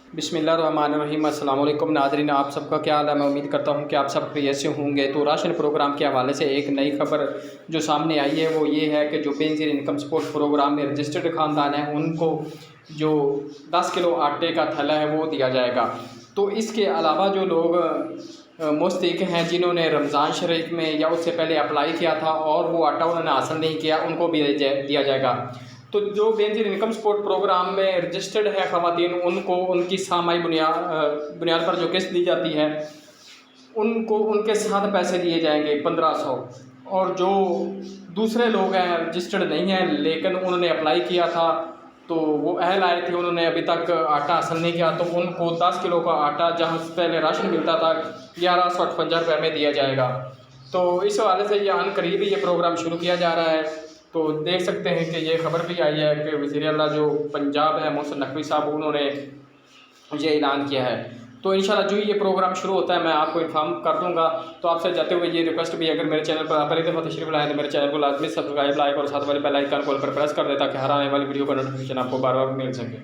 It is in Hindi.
बिस्मिल्लाहिर्रहमानिर्रहीम। अस्सलाम वालेकुम नाज़रीन, आप सबका क्या हाल है। मैं उम्मीद करता हूँ कि आप सब खैरियत से होंगे। तो राशन प्रोग्राम के हवाले से एक नई खबर जो सामने आई है वो ये है कि जो बेनज़ीर इनकम सपोर्ट प्रोग्राम में रजिस्टर्ड ख़ानदान है उनको जो 10 किलो आटे का थैला है वो दिया जाएगा। तो इसके अलावा जो लोग मुस्तहिक़ हैं जिन्होंने रमज़ान शरीफ में या उससे पहले अप्लाई किया था और वो आटा उन्होंने हासिल नहीं किया, उनको भी दिया जाएगा। तो जो बेनज़ीर इनकम सपोर्ट प्रोग्राम में रजिस्टर्ड है ख़वातीन, उनको उनकी सामाई बुनियाद पर जो किस्त दी जाती है उनको उनके साथ पैसे दिए जाएंगे 1500। और जो दूसरे लोग हैं रजिस्टर्ड नहीं हैं लेकिन उन्होंने अप्लाई किया था तो वो अहल आए थे, उन्होंने अभी तक आटा हासिल नहीं किया, तो उनको 10 किलो का आटा जहाँ से पहले राशन मिलता था 1158 रुपये में दिया जाएगा। तो इस हवाले से ये अनकरीब ये प्रोग्राम शुरू किया जा रहा है। तो देख सकते हैं कि ये खबर भी आई है कि वज़ीर आला जो पंजाब है मोहसिन नकवी साहब, उन्होंने ये ऐलान किया है। तो इंशाल्लाह जो ही ये प्रोग्राम शुरू होता है मैं आपको इन्फॉर्म कर दूंगा। तो आपसे जाते हुए ये रिक्वेस्ट भी, अगर मेरे चैनल पर आप पहली दफ़ा तशरीफ़ लाएँ तो मेरे चैनल को लाजमी सब्सक्राइब, लाइक और साथ वाले बेल आइकन कॉल पर प्रेस कर दें ताकि हर आने वाली वीडियो का नोटिफिकेशन आपको बार बार मिल सके।